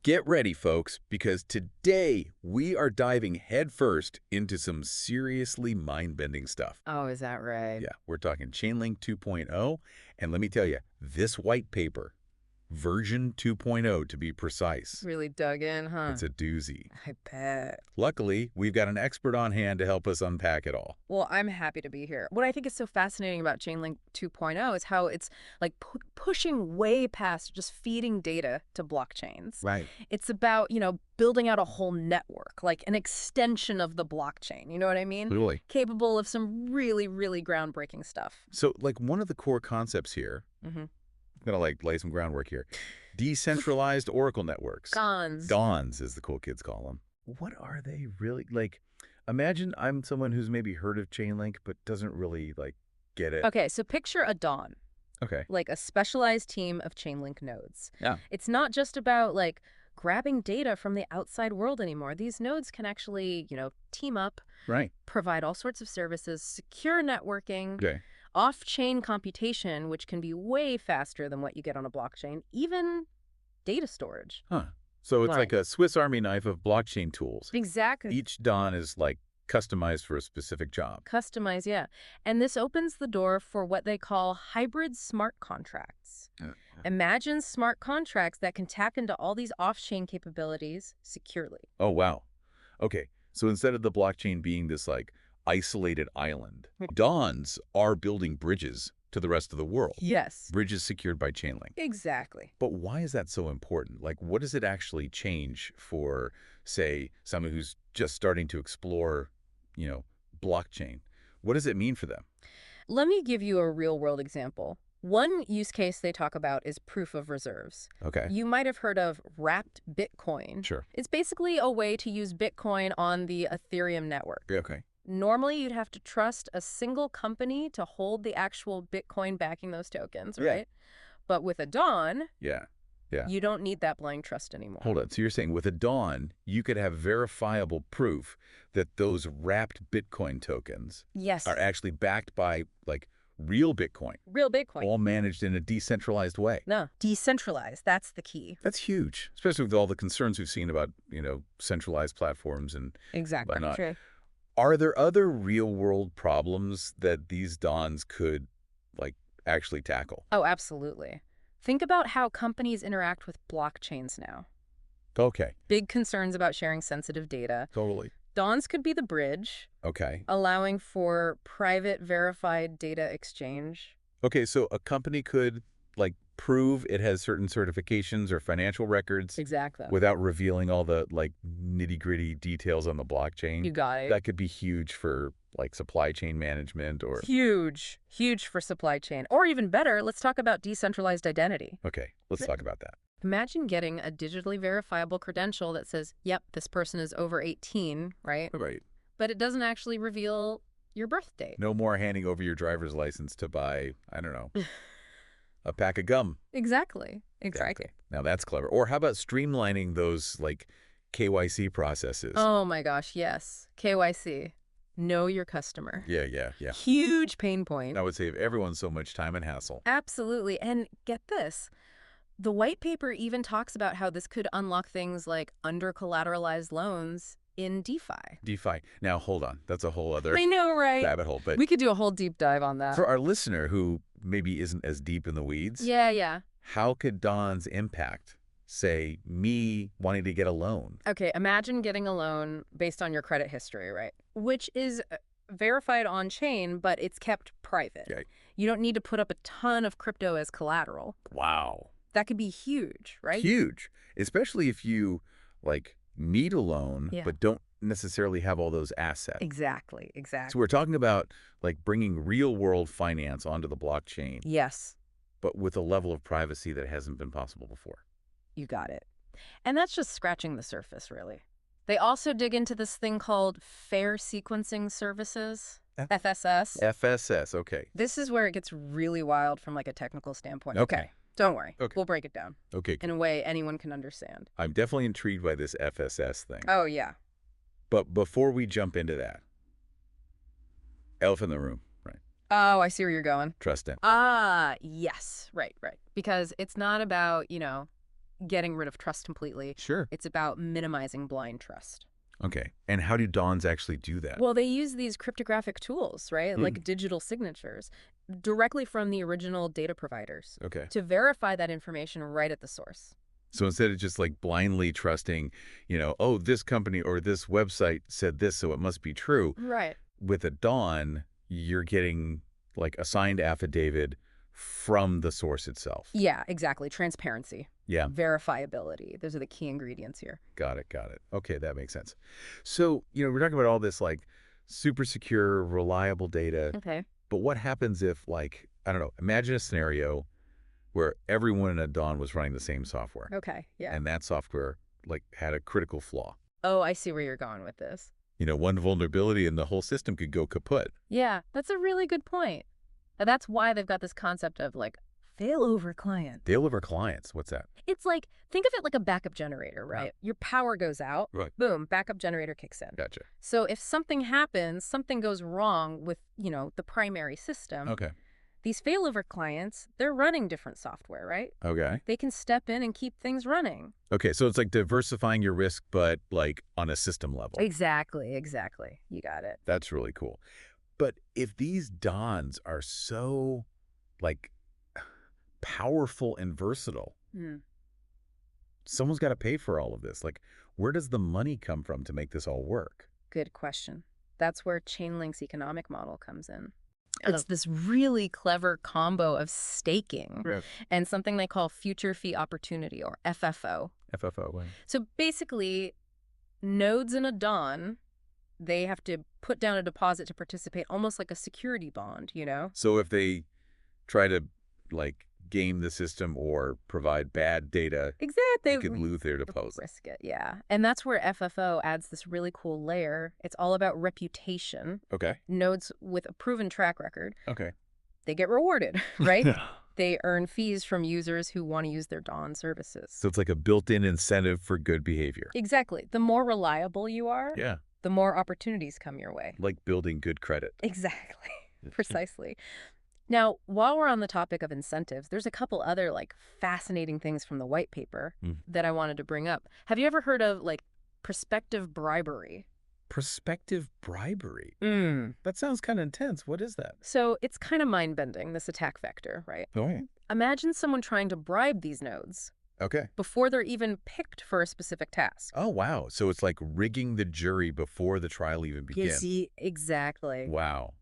Get ready, folks, because today we are diving headfirst into some seriously mind-bending stuff. Oh, is that right? Yeah, we're talking ChainLink 2.0, and let me tell you, this white paper, version 2.0 to be precise, Really dug in, huh? it's a doozy. I bet. Luckily, we've got an expert on hand to help us unpack it all. Well, I'm happy to be here. What I think is so fascinating about Chainlink 2.0 is how it's like pushing way past just feeding data to blockchains. Right. It's about, building out a whole network, like an extension of the blockchain. You know what I mean? Clearly. Capable of some really, really groundbreaking stuff. So, like, one of the core concepts here, Mm-hmm. I'm going to, lay some groundwork here. Decentralized Oracle networks. Cons. DAWNs, as the cool kids call them. What are they really? Imagine I'm someone who's maybe heard of Chainlink but doesn't really, get it. Okay, so picture a Dawn, Okay. like a specialized team of Chainlink nodes. Yeah. It's not just about, grabbing data from the outside world anymore. These nodes can actually, team up, Right. provide all sorts of services, secure networking, Okay. off-chain computation, which can be way faster than what you get on a blockchain, even data storage. Huh. So it's Right. like a Swiss Army knife of blockchain tools. Exactly. Each DAWN is, customized for a specific job. Customize, yeah. And this opens the door for what they call hybrid smart contracts. Imagine smart contracts that can tap into all these off-chain capabilities securely. Oh, wow. Okay. So instead of the blockchain being this, isolated island, DAWNs are building bridges to the rest of the world. Yes. Bridges secured by Chainlink. Exactly. But why is that so important? What does it actually change for, say, someone who's just starting to explore, blockchain? What does it mean for them? Let me give you a real-world example. One use case they talk about is proof of reserves. Okay. You might have heard of wrapped Bitcoin. Sure. It's basically a way to use Bitcoin on the Ethereum network. Okay. Normally, you'd have to trust a single company to hold the actual Bitcoin backing those tokens, Yeah. right? But with a Dawn, Yeah. Yeah. you don't need that blind trust anymore. Hold on. So you're saying with a DAWN, you could have verifiable proof that those wrapped Bitcoin tokens Yes. are actually backed by, real Bitcoin, Real Bitcoin. all managed in a decentralized way. No, decentralized. That's the key. That's huge, especially with all the concerns we've seen about, centralized platforms and Exactly. whatnot. True. Are there other real-world problems that these DAWNs could, actually tackle? Oh, absolutely. Think about how companies interact with blockchains now. Okay. Big concerns about sharing sensitive data. Totally. Dawns could be the bridge, Okay. allowing for private verified data exchange. Okay, so a company could, prove it has certain certifications or financial records Exactly. without revealing all the, nitty-gritty details on the blockchain. You got it. That could be huge for, supply chain management or... Huge. Huge for supply chain. Or even better, let's talk about decentralized identity. Okay, let's talk about that. Imagine getting a digitally verifiable credential that says, yep, this person is over 18, right? Right. But it doesn't actually reveal your birth date. No more handing over your driver's license to buy, I don't know, a pack of gum. Exactly. Now that's clever. Or how about streamlining those, KYC processes? Oh my gosh, yes. KYC. Know your customer. Yeah. Huge pain point. That would save everyone so much time and hassle. Absolutely. And get this. The white paper even talks about how this could unlock things like under-collateralized loans in DeFi. DeFi. Now, hold on. That's a whole other I know, right? rabbit hole. But We could do a whole deep dive on that. for our listener who maybe isn't as deep in the weeds, Yeah. how could DAWNs impact, say, me wanting to get a loan? Okay, imagine getting a loan based on your credit history, right? Which is verified on-chain, but it's kept private. Okay. You don't need to put up a ton of crypto as collateral. Wow. That could be huge, right? Huge. Especially if you, need a loan, Yeah. but don't necessarily have all those assets. Exactly. So we're talking about, bringing real-world finance onto the blockchain, Yes, but with a level of privacy that hasn't been possible before. you got it. And that's just scratching the surface, really. They also dig into this thing called fair sequencing services, FSS. FSS, okay. This is where it gets really wild from a technical standpoint. Okay. Don't worry. Okay. We'll break it down Okay, in a way anyone can understand. I'm definitely intrigued by this FSS thing. Oh, yeah. But before we jump into that, elephant in the room, right? Oh, I see where you're going. Trust him. Yes. Right. Because it's not about, getting rid of trust completely. Sure. It's about minimizing blind trust. Okay. And how do dawns actually do that? Well, they use these cryptographic tools, right? Hmm. Like digital signatures, directly from the original data providers Okay. to verify that information right at the source. So instead of just like blindly trusting, oh, this company or this website said this, so it must be true. Right. With a dawn, you're getting like a signed affidavit from the source itself. Yeah, exactly. Transparency. Yeah. Verifiability. Those are the key ingredients here. Got it. Got it. Okay, that makes sense. So, we're talking about all this like super secure, reliable data. Okay. But what happens if like, I don't know, imagine a scenario where everyone in a dawn was running the same software. Okay. Yeah. And that software like had a critical flaw. Oh, I see where you're going with this. One vulnerability and the whole system could go kaput. Yeah, that's a really good point. And that's why they've got this concept of like failover client. Failover clients. What's that? It's like, think of it like a backup generator, right? Yeah. Your power goes out, Right. boom, backup generator kicks in. Gotcha. So if something happens, something goes wrong with, the primary system, Okay. these failover clients, they're running different software, right? Okay. They can step in and keep things running. Okay, so it's like diversifying your risk, but like on a system level. Exactly. You got it. That's really cool. But if these dawns are so like powerful and versatile, someone's got to pay for all of this. Like, where does the money come from to make this all work? Good question. That's where ChainLink's economic model comes in. It's this really clever combo of staking and something they call future fee opportunity, or FFO. FFO. Right. So basically, nodes in a dawn, they have to put down a deposit to participate, almost like a security bond, So if they try to like game the system or provide bad data, Exactly. you could lose their deposit. Risk it, yeah. And that's where FFO adds this really cool layer. It's all about reputation. Okay. Nodes with a proven track record, Okay. they get rewarded, right? They earn fees from users who want to use their dawn services. So it's like a built-in incentive for good behavior. Exactly. The more reliable you are, Yeah. the more opportunities come your way. Like building good credit. Exactly. Precisely. Now, while we're on the topic of incentives, there's a couple other like fascinating things from the white paper that I wanted to bring up. Have you ever heard of like prospective bribery? Prospective bribery? That sounds kind of intense. What is that? So it's kind of mind-bending, this attack vector, right? Oh, yeah. Imagine someone trying to bribe these nodes Okay. before they're even picked for a specific task. Oh, wow. So it's like rigging the jury before the trial even begins. You see, exactly. Wow.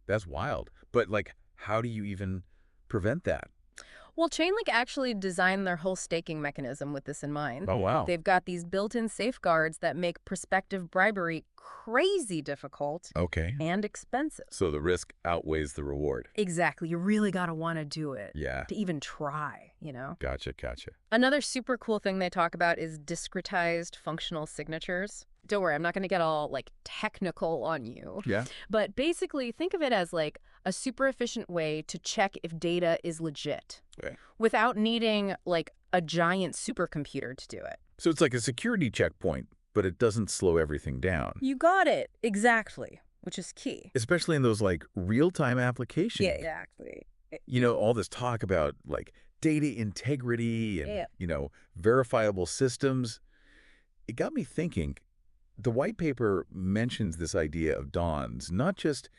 That's wild. But like, how do you even prevent that? Well, ChainLink actually designed their whole staking mechanism with this in mind. Oh, wow. They've got these built-in safeguards that make prospective bribery crazy difficult Okay. and expensive. So the risk outweighs the reward. Exactly. You really got to want to do it. Yeah. To even try, Gotcha. Another super cool thing they talk about is discretized functional signatures. Don't worry, I'm not going to get all like technical on you. Yeah. But basically, think of it as like a super efficient way to check if data is legit Okay. without needing like a giant supercomputer to do it. So it's like a security checkpoint, but it doesn't slow everything down. You got it. Exactly. Which is key. Especially in those like real-time applications. Yeah, exactly. All this talk about like data integrity and, Yeah. Verifiable systems. It got me thinking, the white paper mentions this idea of dawns, not just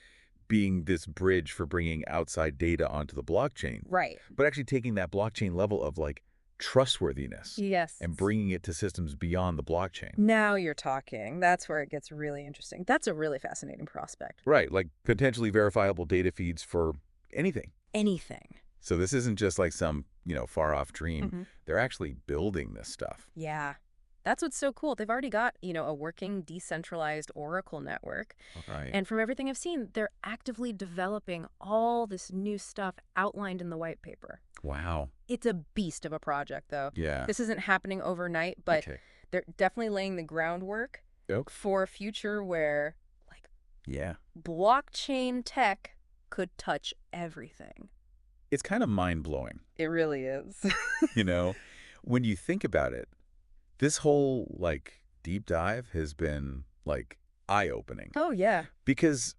being this bridge for bringing outside data onto the blockchain, Right. but actually taking that blockchain level of like trustworthiness Yes. and bringing it to systems beyond the blockchain. Now you're talking. That's where it gets really interesting. That's a really fascinating prospect. Right, like potentially verifiable data feeds for anything. Anything. So this isn't just like some, far-off dream. Mhm. They're actually building this stuff. Yeah. That's what's so cool. They've already got, a working decentralized Oracle network. Right. And from everything I've seen, they're actively developing all this new stuff outlined in the white paper. Wow. It's a beast of a project, though. Yeah. This isn't happening overnight, but Okay. they're definitely laying the groundwork Yep. for a future where, like, Yeah. blockchain tech could touch everything. It's kind of mind-blowing, It really is. When you think about it, this whole, like, deep dive has been, like, eye-opening. Oh, yeah. Because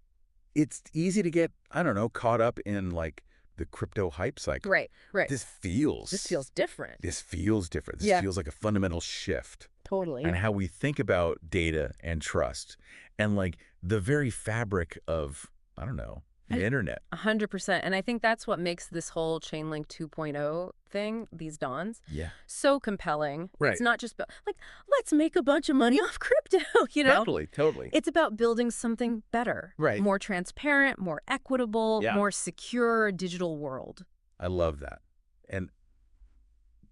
it's easy to get, I don't know, caught up in, like, the crypto hype cycle. Right, right. This feels different. This feels different. This Yeah. feels like a fundamental shift Totally. in how we think about data and trust and like the very fabric of, I don't know, the internet. 100%. And I think that's what makes this whole ChainLink 2.0 thing, these dawns, Yeah. so compelling. Right. It's not just about, like, let's make a bunch of money off crypto, you know? Totally. It's about building something better. Right. More transparent, more equitable, Yeah. more secure digital world. I love that. And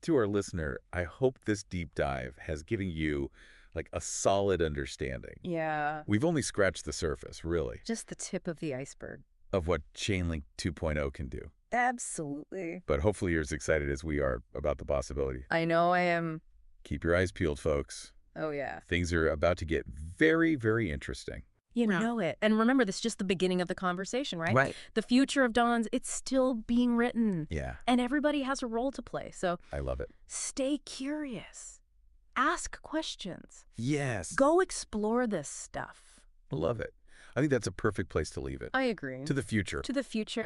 to our listener, I hope this deep dive has given you like a solid understanding. Yeah. We've only scratched the surface, really, Just the tip of the iceberg. of what ChainLink 2.0 can do. Absolutely. But hopefully you're as excited as we are about the possibility. I know I am. Keep your eyes peeled, folks. Oh, yeah. Things are about to get very, very interesting. You know it. And remember, this is just the beginning of the conversation, right? Right. The future of dawns, it's still being written. Yeah, And everybody has a role to play. So I love it. stay curious. Ask questions. Yes. Go explore this stuff. Love it. I think that's a perfect place to leave it. I agree. To the future. To the future.